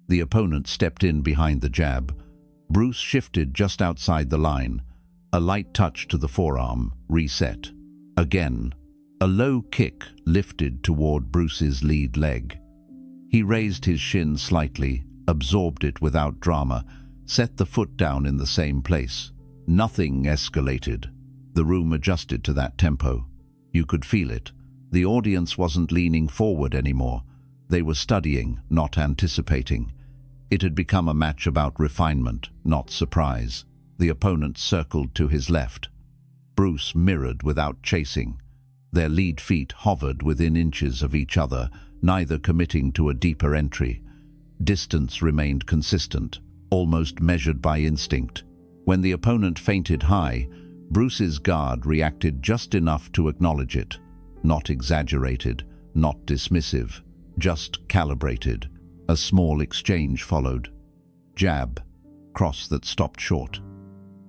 The opponent stepped in behind the jab. Bruce shifted just outside the line. A light touch to the forearm, reset. Again, a low kick lifted toward Bruce's lead leg. He raised his shin slightly, absorbed it without drama, set the foot down in the same place. Nothing escalated. The room adjusted to that tempo. You could feel it. The audience wasn't leaning forward anymore. They were studying, not anticipating. It had become a match about refinement, not surprise. The opponent circled to his left. Bruce mirrored without chasing. Their lead feet hovered within inches of each other, neither committing to a deeper entry. Distance remained consistent, almost measured by instinct. When the opponent feinted high, Bruce's guard reacted just enough to acknowledge it. Not exaggerated, not dismissive, just calibrated. A small exchange followed. Jab, cross that stopped short.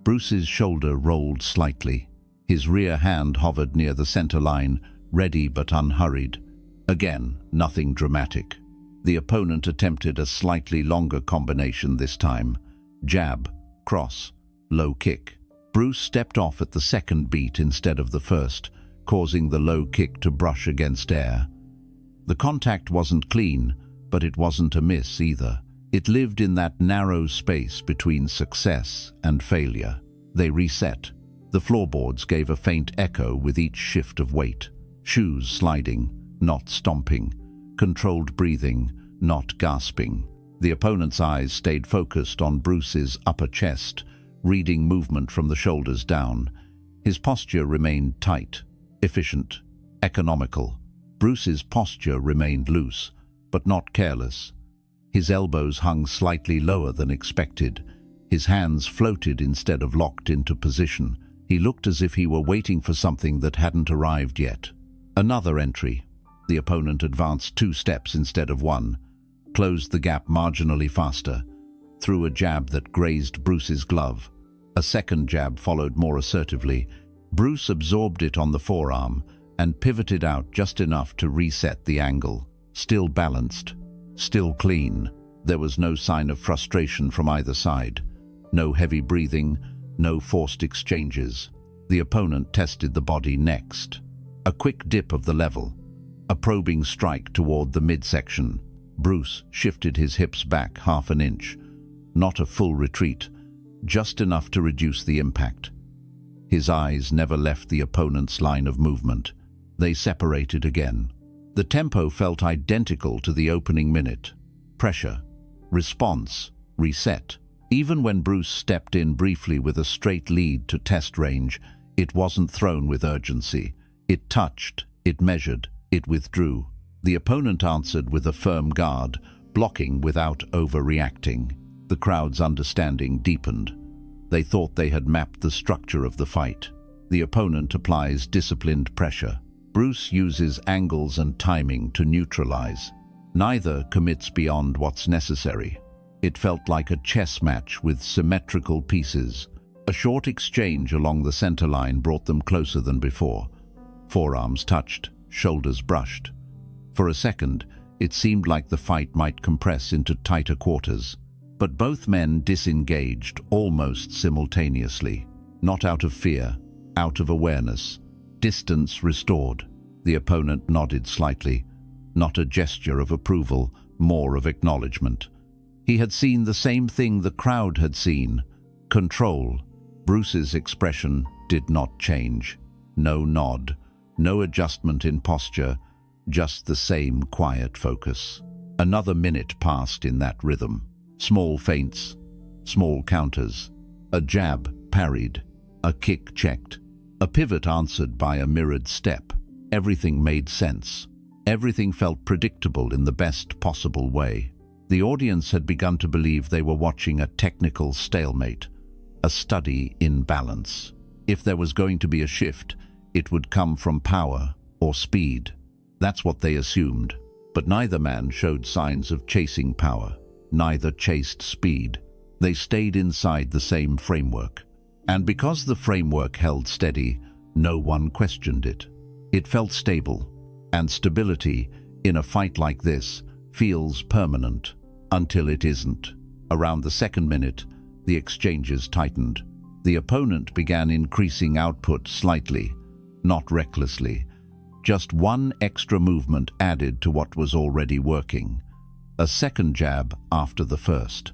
Bruce's shoulder rolled slightly. His rear hand hovered near the center line, ready but unhurried. Again, nothing dramatic. The opponent attempted a slightly longer combination this time. Jab, cross, low kick. Bruce stepped off at the second beat instead of the first, causing the low kick to brush against air. The contact wasn't clean, but it wasn't a miss either. It lived in that narrow space between success and failure. They reset. The floorboards gave a faint echo with each shift of weight. Shoes sliding, not stomping. Controlled breathing, not gasping. The opponent's eyes stayed focused on Bruce's upper chest, reading movement from the shoulders down. His posture remained tight, efficient, economical. Bruce's posture remained loose, but not careless. His elbows hung slightly lower than expected. His hands floated instead of locked into position. He looked as if he were waiting for something that hadn't arrived yet. Another entry. The opponent advanced 2 steps instead of 1, closed the gap marginally faster, threw a jab that grazed Bruce's glove. A second jab followed more assertively. Bruce absorbed it on the forearm and pivoted out just enough to reset the angle. Still balanced, still clean. There was no sign of frustration from either side. No heavy breathing, no forced exchanges. The opponent tested the body next. A quick dip of the level. A probing strike toward the midsection. Bruce shifted his hips back half an inch. Not a full retreat, just enough to reduce the impact. His eyes never left the opponent's line of movement. They separated again. The tempo felt identical to the opening minute. Pressure, response, reset. Even when Bruce stepped in briefly with a straight lead to test range, it wasn't thrown with urgency. It touched, it measured, it withdrew. The opponent answered with a firm guard, blocking without overreacting. The crowd's understanding deepened. They thought they had mapped the structure of the fight. The opponent applies disciplined pressure. Bruce uses angles and timing to neutralize. Neither commits beyond what's necessary. It felt like a chess match with symmetrical pieces. A short exchange along the center line brought them closer than before. Forearms touched, shoulders brushed. For a second, it seemed like the fight might compress into tighter quarters. But both men disengaged almost simultaneously. Not out of fear, out of awareness. Distance restored. The opponent nodded slightly. Not a gesture of approval, more of acknowledgement. He had seen the same thing the crowd had seen. Control. Bruce's expression did not change. No nod, no adjustment in posture, just the same quiet focus. Another minute passed in that rhythm. Small feints, small counters. A jab parried, a kick checked, a pivot answered by a mirrored step. Everything made sense. Everything felt predictable in the best possible way. The audience had begun to believe they were watching a technical stalemate, a study in balance. If there was going to be a shift, it would come from power or speed. That's what they assumed. But neither man showed signs of chasing power. Neither chased speed. They stayed inside the same framework. And because the framework held steady, no one questioned it. It felt stable. And stability, in a fight like this, feels permanent. until it isn't. Around the second minute, the exchanges tightened. The opponent began increasing output slightly, not recklessly. Just one extra movement added to what was already working. A second jab after the first.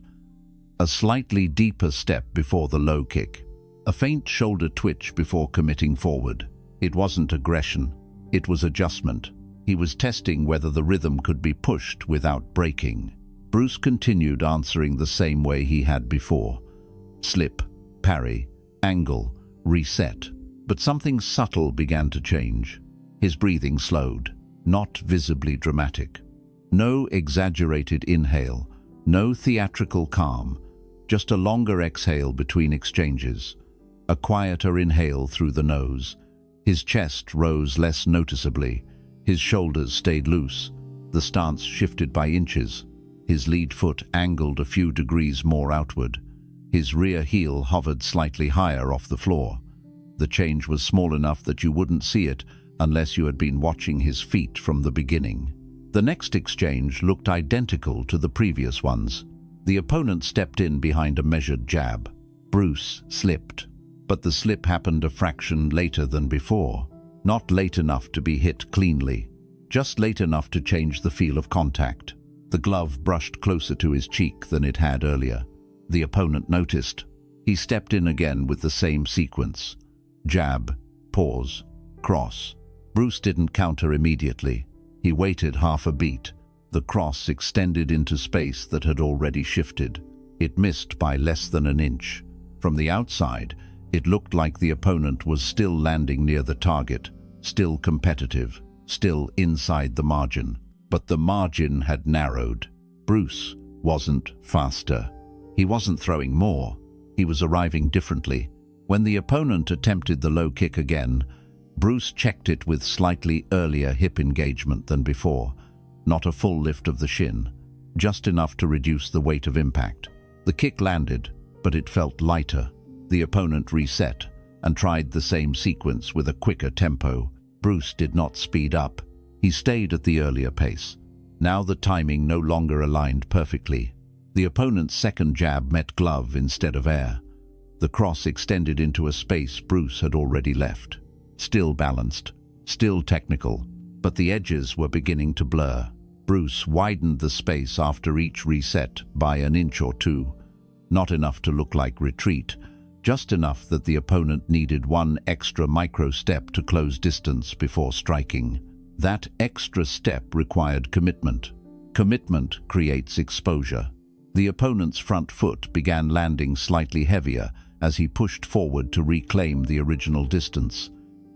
A slightly deeper step before the low kick. A faint shoulder twitch before committing forward. It wasn't aggression, it was adjustment. He was testing whether the rhythm could be pushed without breaking. Bruce continued answering the same way he had before. Slip, parry, angle, reset. But something subtle began to change. His breathing slowed, not visibly dramatic. No exaggerated inhale, no theatrical calm, just a longer exhale between exchanges. A quieter inhale through the nose. His chest rose less noticeably. His shoulders stayed loose. The stance shifted by inches. His lead foot angled a few degrees more outward. His rear heel hovered slightly higher off the floor. The change was small enough that you wouldn't see it unless you had been watching his feet from the beginning. The next exchange looked identical to the previous ones. The opponent stepped in behind a measured jab. Bruce slipped, but the slip happened a fraction later than before. Not late enough to be hit cleanly, just late enough to change the feel of contact. The glove brushed closer to his cheek than it had earlier. The opponent noticed. He stepped in again with the same sequence. Jab, pause, cross. Bruce didn't counter immediately. He waited half a beat. The cross extended into space that had already shifted. It missed by less than an inch. From the outside, it looked like the opponent was still landing near the target, still competitive, still inside the margin. But the margin had narrowed. Bruce wasn't faster. He wasn't throwing more. He was arriving differently. When the opponent attempted the low kick again, Bruce checked it with slightly earlier hip engagement than before. Not a full lift of the shin, just enough to reduce the weight of impact. The kick landed, but it felt lighter. The opponent reset and tried the same sequence with a quicker tempo. Bruce did not speed up. He stayed at the earlier pace. Now the timing no longer aligned perfectly. The opponent's second jab met glove instead of air. The cross extended into a space Bruce had already left. Still balanced, still technical, but the edges were beginning to blur. Bruce widened the space after each reset by an inch or two. Not enough to look like retreat, just enough that the opponent needed one extra micro step to close distance before striking. That extra step required commitment. Commitment creates exposure. The opponent's front foot began landing slightly heavier as he pushed forward to reclaim the original distance.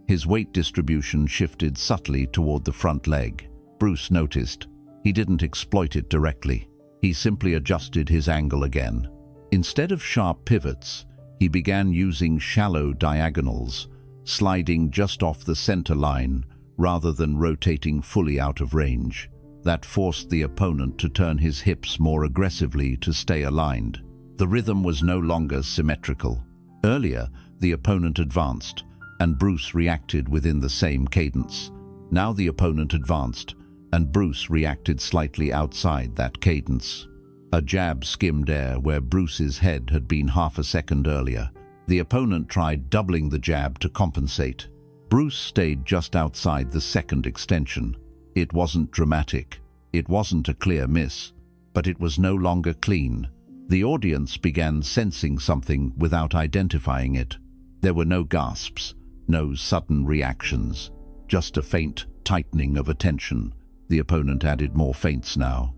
His weight distribution shifted subtly toward the front leg. Bruce noticed. He didn't exploit it directly. He simply adjusted his angle again. Instead of sharp pivots, he began using shallow diagonals, sliding just off the center line rather than rotating fully out of range. That forced the opponent to turn his hips more aggressively to stay aligned. The rhythm was no longer symmetrical. Earlier, the opponent advanced, and Bruce reacted within the same cadence. Now the opponent advanced, and Bruce reacted slightly outside that cadence. A jab skimmed air where Bruce's head had been half a second earlier. The opponent tried doubling the jab to compensate. Bruce stayed just outside the second extension. It wasn't dramatic. It wasn't a clear miss, but it was no longer clean. The audience began sensing something without identifying it. There were no gasps, no sudden reactions, just a faint tightening of attention. The opponent added more feints now.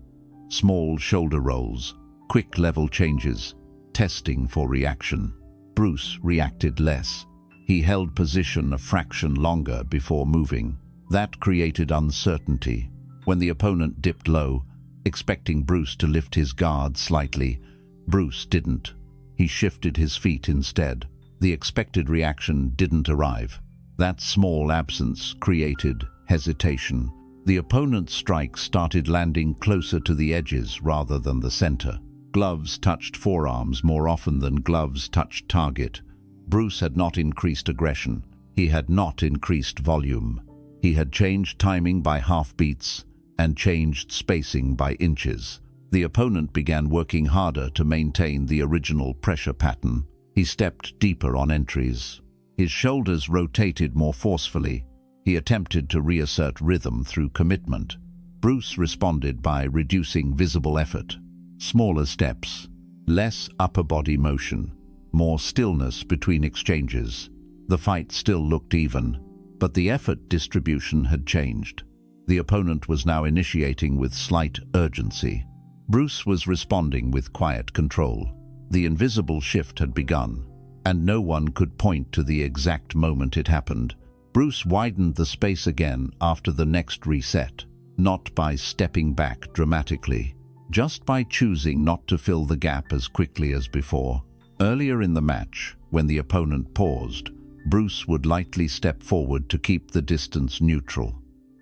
Small shoulder rolls, quick level changes, testing for reaction. Bruce reacted less. He held position a fraction longer before moving. That created uncertainty. When the opponent dipped low, expecting Bruce to lift his guard slightly, Bruce didn't. He shifted his feet instead. The expected reaction didn't arrive. That small absence created hesitation. The opponent's strike started landing closer to the edges rather than the center. Gloves touched forearms more often than gloves touched target. Bruce had not increased aggression. He had not increased volume. He had changed timing by half beats and changed spacing by inches. The opponent began working harder to maintain the original pressure pattern. He stepped deeper on entries. His shoulders rotated more forcefully. He attempted to reassert rhythm through commitment. Bruce responded by reducing visible effort. Smaller steps, less upper body motion, more stillness between exchanges. The fight still looked even, but the effort distribution had changed. The opponent was now initiating with slight urgency. Bruce was responding with quiet control. The invisible shift had begun, and no one could point to the exact moment it happened. Bruce widened the space again after the next reset, not by stepping back dramatically, just by choosing not to fill the gap as quickly as before. Earlier in the match, when the opponent paused, Bruce would lightly step forward to keep the distance neutral.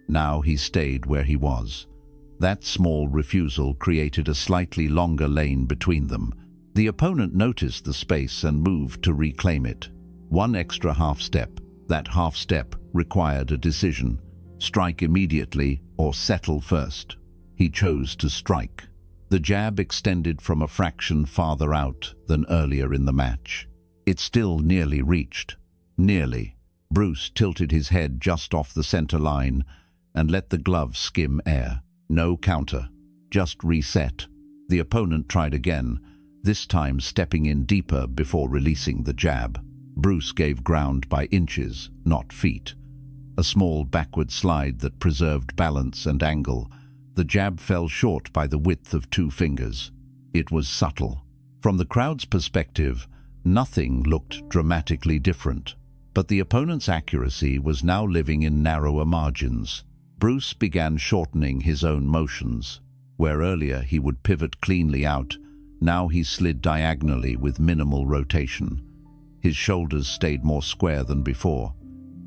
Now he stayed where he was. That small refusal created a slightly longer lane between them. The opponent noticed the space and moved to reclaim it. One extra half step. That half step required a decision: strike immediately or settle first. He chose to strike. The jab extended from a fraction farther out than earlier in the match. It still nearly reached. Nearly. Bruce tilted his head just off the center line and let the glove skim air. No counter. Just reset. The opponent tried again, this time stepping in deeper before releasing the jab. Bruce gave ground by inches, not feet. A small backward slide that preserved balance and angle. The jab fell short by the width of 2 fingers. It was subtle. From the crowd's perspective, nothing looked dramatically different. But the opponent's accuracy was now living in narrower margins. Bruce began shortening his own motions. Where earlier he would pivot cleanly out, now he slid diagonally with minimal rotation. His shoulders stayed more square than before.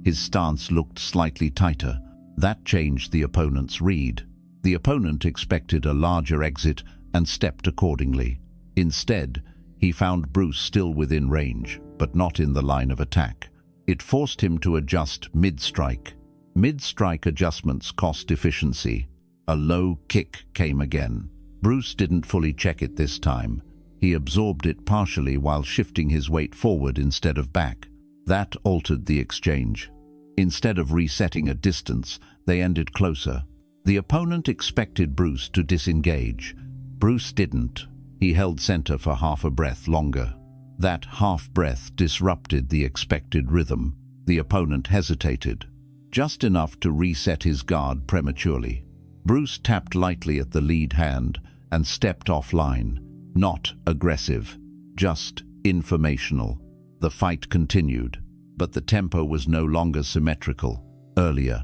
His stance looked slightly tighter. That changed the opponent's read. The opponent expected a larger exit and stepped accordingly. Instead, he found Bruce still within range, but not in the line of attack. It forced him to adjust mid-strike. Mid-strike adjustments cost efficiency. A low kick came again. Bruce didn't fully check it this time. He absorbed it partially while shifting his weight forward instead of back. That altered the exchange. Instead of resetting a distance, they ended closer. The opponent expected Bruce to disengage. Bruce didn't. He held center for half a breath longer. That half breath disrupted the expected rhythm. The opponent hesitated, just enough to reset his guard prematurely. Bruce tapped lightly at the lead hand and stepped offline. Not aggressive, just informational. The fight continued, but the tempo was no longer symmetrical. Earlier,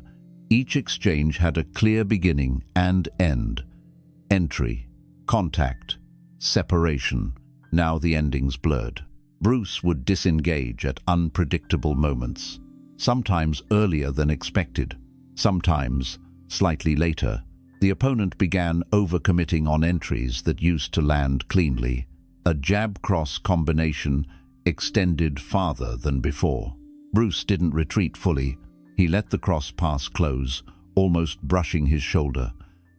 each exchange had a clear beginning and end. Entry, contact, separation. Now the endings blurred. Bruce would disengage at unpredictable moments, sometimes earlier than expected, sometimes slightly later. The opponent began overcommitting on entries that used to land cleanly. A jab-cross combination extended farther than before. Bruce didn't retreat fully. He let the cross pass close, almost brushing his shoulder,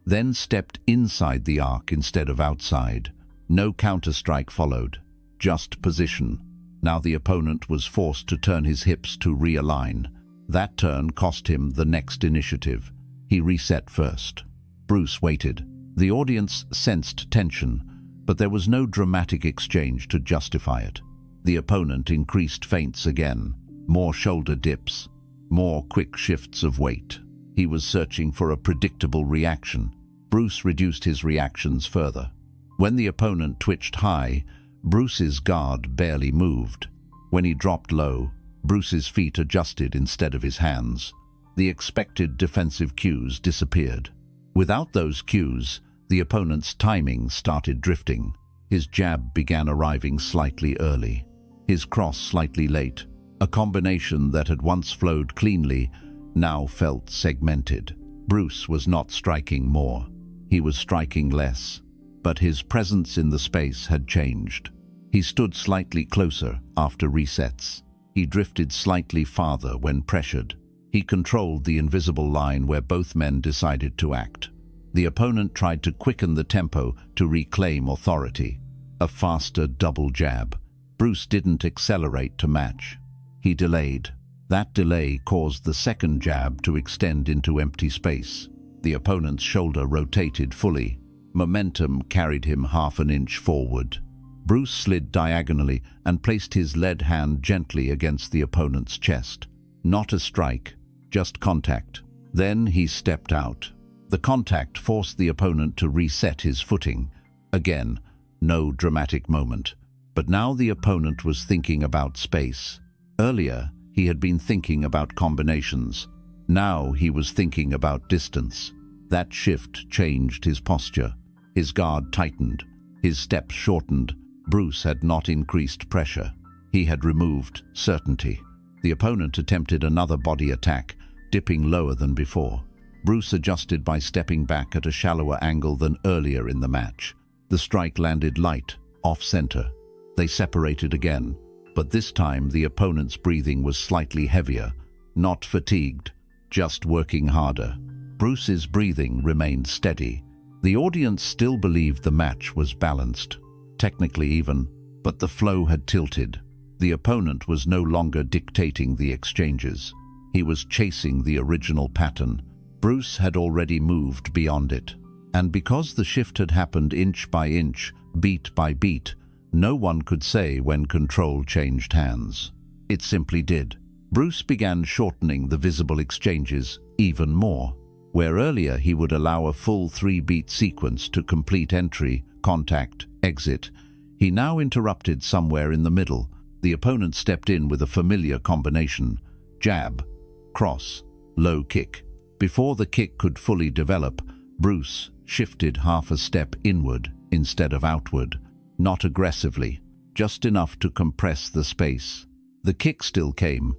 then stepped inside the arc instead of outside. No counter-strike followed, just position. Now the opponent was forced to turn his hips to realign. That turn cost him the next initiative. He reset first. Bruce waited. The audience sensed tension, but there was no dramatic exchange to justify it. The opponent increased feints again, more shoulder dips, more quick shifts of weight. He was searching for a predictable reaction. Bruce reduced his reactions further. When the opponent twitched high, Bruce's guard barely moved. When he dropped low, Bruce's feet adjusted instead of his hands. The expected defensive cues disappeared. Without those cues, the opponent's timing started drifting. His jab began arriving slightly early, his cross slightly late. A combination that had once flowed cleanly now felt segmented. Bruce was not striking more. He was striking less, but his presence in the space had changed. He stood slightly closer after resets. He drifted slightly farther when pressured. He controlled the invisible line where both men decided to act. The opponent tried to quicken the tempo to reclaim authority. A faster double jab. Bruce didn't accelerate to match. He delayed. That delay caused the second jab to extend into empty space. The opponent's shoulder rotated fully. Momentum carried him half an inch forward. Bruce slid diagonally and placed his lead hand gently against the opponent's chest. Not a strike, just contact. Then he stepped out. The contact forced the opponent to reset his footing. Again, no dramatic moment. But now the opponent was thinking about space. Earlier, he had been thinking about combinations. Now he was thinking about distance. That shift changed his posture. His guard tightened. His steps shortened. Bruce had not increased pressure. He had removed certainty. The opponent attempted another body attack, dipping lower than before. Bruce adjusted by stepping back at a shallower angle than earlier in the match. The strike landed light, off-center. They separated again, but this time the opponent's breathing was slightly heavier, not fatigued, just working harder. Bruce's breathing remained steady. The audience still believed the match was balanced, technically even, but the flow had tilted. The opponent was no longer dictating the exchanges. He was chasing the original pattern. Bruce had already moved beyond it. And because the shift had happened inch by inch, beat by beat, no one could say when control changed hands. It simply did. Bruce began shortening the visible exchanges even more. Where earlier he would allow a full 3-beat sequence to complete entry, contact, exit, he now interrupted somewhere in the middle. The opponent stepped in with a familiar combination: jab, cross, low kick. Before the kick could fully develop, Bruce shifted half a step inward instead of outward, not aggressively, just enough to compress the space. The kick still came,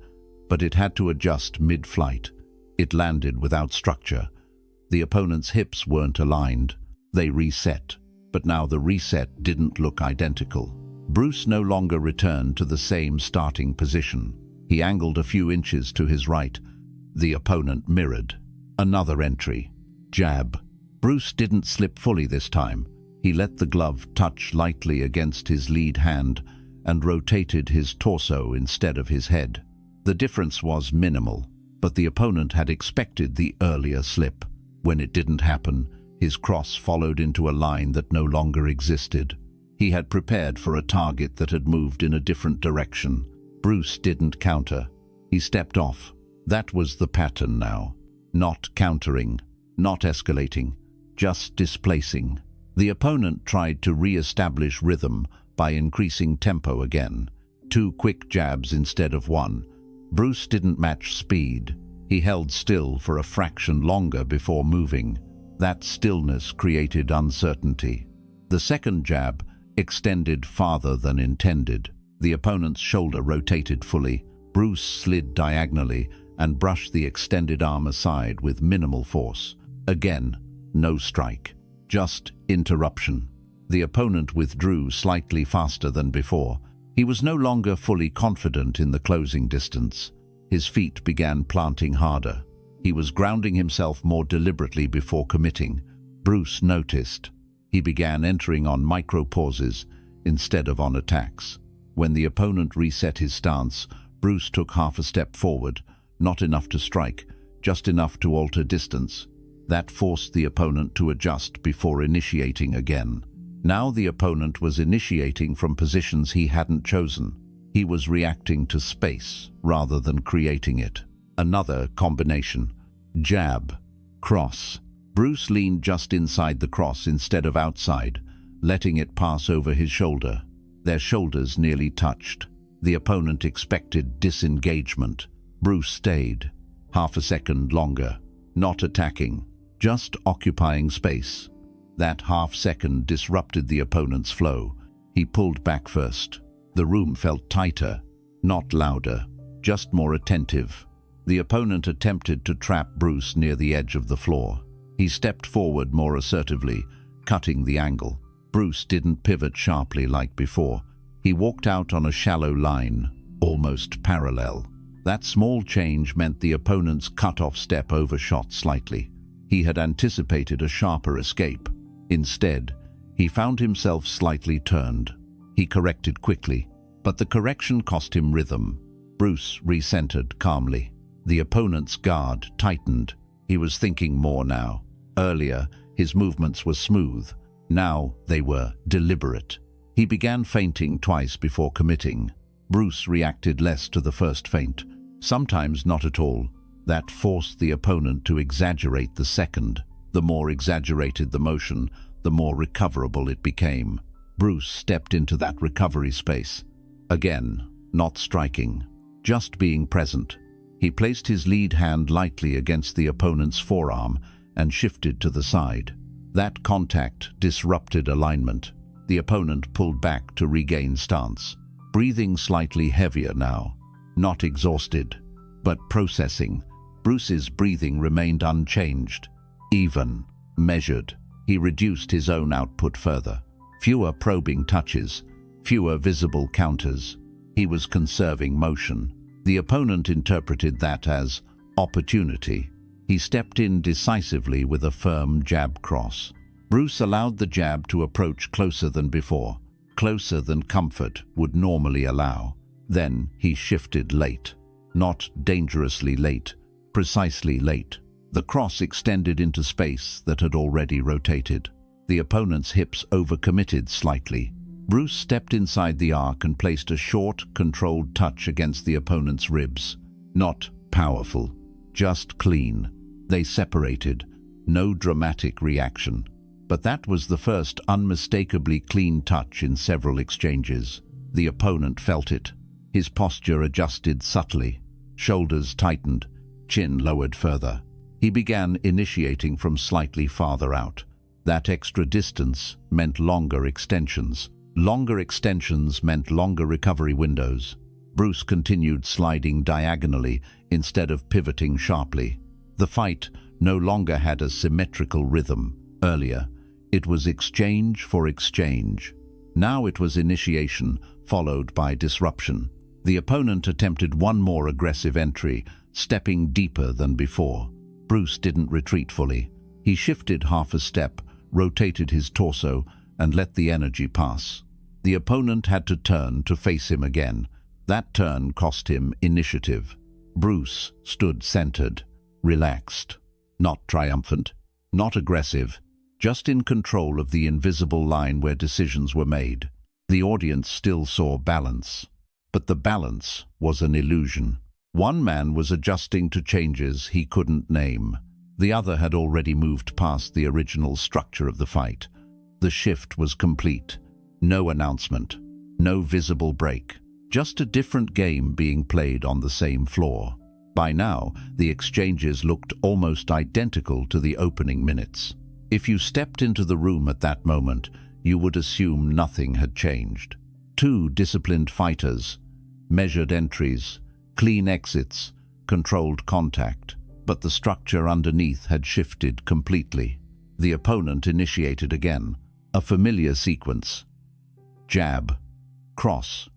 but it had to adjust mid-flight. It landed without structure. The opponent's hips weren't aligned. They reset, but now the reset didn't look identical. Bruce no longer returned to the same starting position. He angled a few inches to his right. The opponent mirrored. Another entry. Jab. Bruce didn't slip fully this time. He let the glove touch lightly against his lead hand and rotated his torso instead of his head. The difference was minimal, but the opponent had expected the earlier slip. When it didn't happen, his cross followed into a line that no longer existed. He had prepared for a target that had moved in a different direction. Bruce didn't counter. He stepped off. That was the pattern now. Not countering, not escalating, just displacing. The opponent tried to re-establish rhythm by increasing tempo again. 2 quick jabs instead of 1. Bruce didn't match speed. He held still for a fraction longer before moving. That stillness created uncertainty. The second jab extended farther than intended. The opponent's shoulder rotated fully. Bruce slid diagonally and brushed the extended arm aside with minimal force. Again, no strike, just interruption. The opponent withdrew slightly faster than before. He was no longer fully confident in the closing distance. His feet began planting harder. He was grounding himself more deliberately before committing. Bruce noticed. He began entering on micro-pauses instead of on attacks. When the opponent reset his stance, Bruce took half a step forward, not enough to strike, just enough to alter distance. That forced the opponent to adjust before initiating again. Now the opponent was initiating from positions he hadn't chosen. He was reacting to space rather than creating it. Another combination. Jab. Cross. Bruce leaned just inside the cross instead of outside, letting it pass over his shoulder. Their shoulders nearly touched. The opponent expected disengagement. Bruce stayed. Half a second longer. Not attacking, just occupying space. That half second disrupted the opponent's flow. He pulled back first. The room felt tighter, not louder, just more attentive. The opponent attempted to trap Bruce near the edge of the floor. He stepped forward more assertively, cutting the angle. Bruce didn't pivot sharply like before. He walked out on a shallow line, almost parallel. That small change meant the opponent's cut-off step overshot slightly. He had anticipated a sharper escape. Instead, he found himself slightly turned. He corrected quickly, but the correction cost him rhythm. Bruce recentered calmly. The opponent's guard tightened. He was thinking more now. Earlier, his movements were smooth. Now they were deliberate. He began feinting twice before committing. Bruce reacted less to the first feint, sometimes not at all. That forced the opponent to exaggerate the second. The more exaggerated the motion, the more recoverable it became. Bruce stepped into that recovery space. Again, not striking, just being present. He placed his lead hand lightly against the opponent's forearm and shifted to the side. That contact disrupted alignment. The opponent pulled back to regain stance, breathing slightly heavier now. Not exhausted, but processing. Bruce's breathing remained unchanged, even, measured. He reduced his own output further. Fewer probing touches, fewer visible counters. He was conserving motion. The opponent interpreted that as opportunity. He stepped in decisively with a firm jab cross. Bruce allowed the jab to approach closer than before, closer than comfort would normally allow. Then he shifted late. Not dangerously late, precisely late. The cross extended into space that had already rotated. The opponent's hips overcommitted slightly. Bruce stepped inside the arc and placed a short, controlled touch against the opponent's ribs. Not powerful, just clean. They separated. No dramatic reaction. But that was the first unmistakably clean touch in several exchanges. The opponent felt it. His posture adjusted subtly. Shoulders tightened, chin lowered further. He began initiating from slightly farther out. That extra distance meant longer extensions. Longer extensions meant longer recovery windows. Bruce continued sliding diagonally instead of pivoting sharply. The fight no longer had a symmetrical rhythm. Earlier, it was exchange for exchange. Now it was initiation, followed by disruption. The opponent attempted one more aggressive entry, stepping deeper than before. Bruce didn't retreat fully. He shifted half a step, rotated his torso, and let the energy pass. The opponent had to turn to face him again. That turn cost him initiative. Bruce stood centered, relaxed, not triumphant, not aggressive, just in control of the invisible line where decisions were made. The audience still saw balance, but the balance was an illusion. One man was adjusting to changes he couldn't name. The other had already moved past the original structure of the fight. The shift was complete. No announcement, no visible break, just a different game being played on the same floor. By now, the exchanges looked almost identical to the opening minutes. If you stepped into the room at that moment, you would assume nothing had changed. Two disciplined fighters, measured entries, clean exits, controlled contact, but the structure underneath had shifted completely. The opponent initiated again, a familiar sequence. Jab, cross,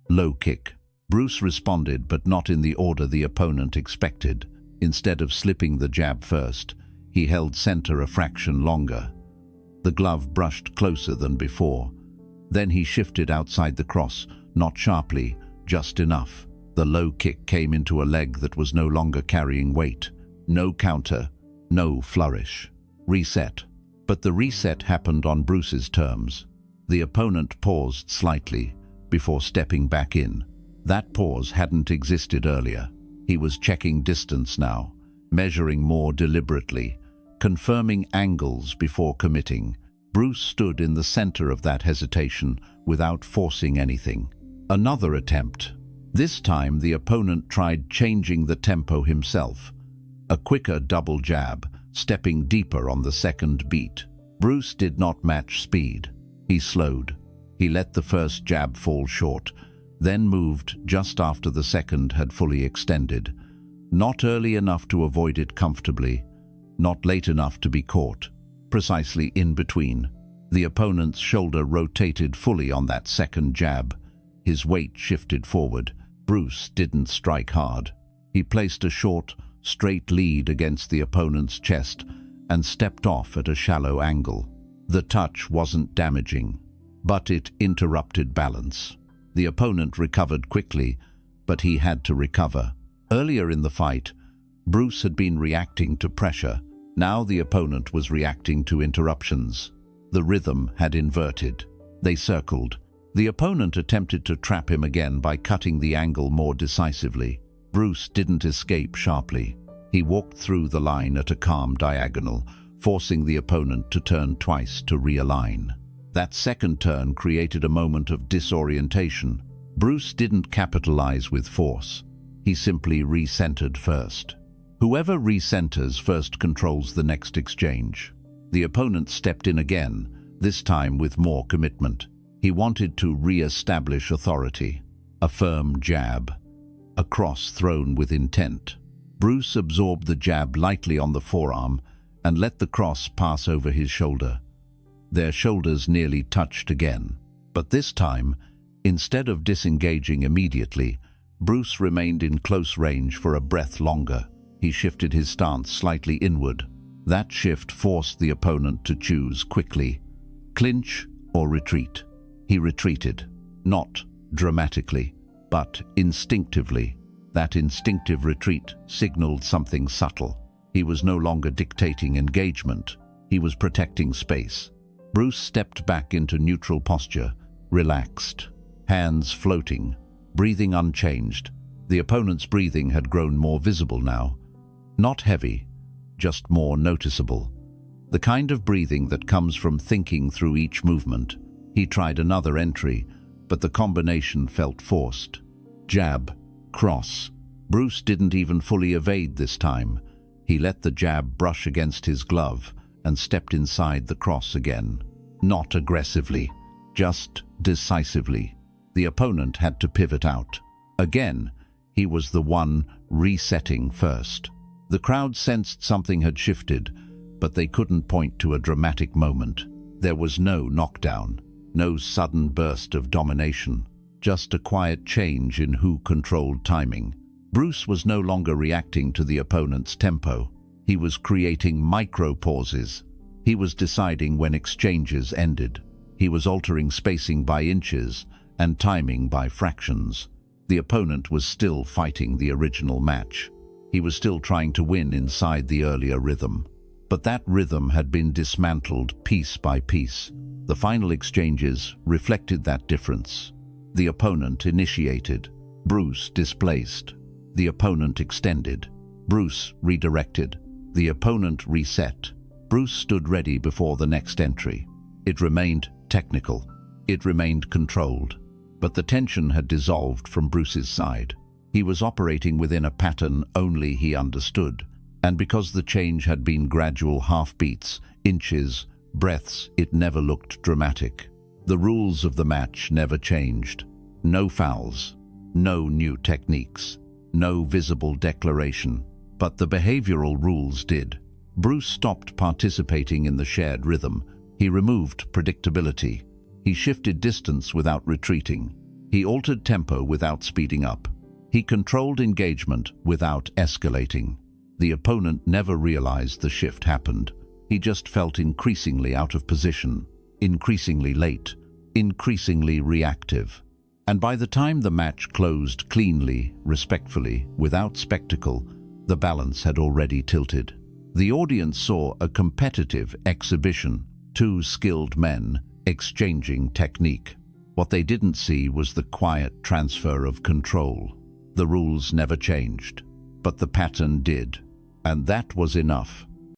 low kick. Bruce responded, but not in the order the opponent expected. Instead of slipping the jab first, he held center a fraction longer. The glove brushed closer than before. Then he shifted outside the cross, not sharply, just enough. The low kick came into a leg that was no longer carrying weight. No counter, no flourish. Reset. But the reset happened on Bruce's terms. The opponent paused slightly before stepping back in. That pause hadn't existed earlier. He was checking distance now, measuring more deliberately, confirming angles before committing. Bruce stood in the center of that hesitation without forcing anything. Another attempt. This time the opponent tried changing the tempo himself. A quicker double jab, stepping deeper on the second beat. Bruce did not match speed. He slowed. He let the first jab fall short, then moved just after the second had fully extended. Not early enough to avoid it comfortably, not late enough to be caught. Precisely in between. The opponent's shoulder rotated fully on that second jab. His weight shifted forward. Bruce didn't strike hard. He placed a short, straight lead against the opponent's chest and stepped off at a shallow angle. The touch wasn't damaging, but it interrupted balance. The opponent recovered quickly, but he had to recover. Earlier in the fight, Bruce had been reacting to pressure. Now the opponent was reacting to interruptions. The rhythm had inverted. They circled. The opponent attempted to trap him again by cutting the angle more decisively. Bruce didn't escape sharply. He walked through the line at a calm diagonal, forcing the opponent to turn twice to realign. That second turn created a moment of disorientation. Bruce didn't capitalize with force. He simply recentered first. Whoever recenters first controls the next exchange. The opponent stepped in again, this time with more commitment. He wanted to re-establish authority. A firm jab. A cross thrown with intent. Bruce absorbed the jab lightly on the forearm and let the cross pass over his shoulder. Their shoulders nearly touched again. But this time, instead of disengaging immediately, Bruce remained in close range for a breath longer. He shifted his stance slightly inward. That shift forced the opponent to choose quickly. Clinch or retreat. He retreated, not dramatically, but instinctively. That instinctive retreat signaled something subtle. He was no longer dictating engagement. He was protecting space. Bruce stepped back into neutral posture, relaxed, hands floating, breathing unchanged. The opponent's breathing had grown more visible now. Not heavy, just more noticeable. The kind of breathing that comes from thinking through each movement. He tried another entry, but the combination felt forced. Jab, cross. Bruce didn't even fully evade this time. He let the jab brush against his glove and stepped inside the cross again. Not aggressively, just decisively. The opponent had to pivot out. Again, he was the one resetting first. The crowd sensed something had shifted, but they couldn't point to a dramatic moment. There was no knockdown, no sudden burst of domination, just a quiet change in who controlled timing. Bruce was no longer reacting to the opponent's tempo. He was creating micro-pauses. He was deciding when exchanges ended. He was altering spacing by inches and timing by fractions. The opponent was still fighting the original match. He was still trying to win inside the earlier rhythm. But that rhythm had been dismantled piece by piece. The final exchanges reflected that difference. The opponent initiated. Bruce displaced. The opponent extended. Bruce redirected. The opponent reset. Bruce stood ready before the next entry. It remained technical. It remained controlled. But the tension had dissolved from Bruce's side. He was operating within a pattern only he understood. And because the change had been gradual half-beats, inches, breaths, it never looked dramatic. The rules of the match never changed. No fouls, no new techniques, no visible declaration. But the behavioral rules did. Bruce stopped participating in the shared rhythm. He removed predictability. He shifted distance without retreating. He altered tempo without speeding up. He controlled engagement without escalating. The opponent never realized the shift happened. He just felt increasingly out of position, increasingly late, increasingly reactive. And by the time the match closed cleanly, respectfully, without spectacle, the balance had already tilted. The audience saw a competitive exhibition, two skilled men exchanging technique. What they didn't see was the quiet transfer of control. The rules never changed, but the pattern did, and that was enough.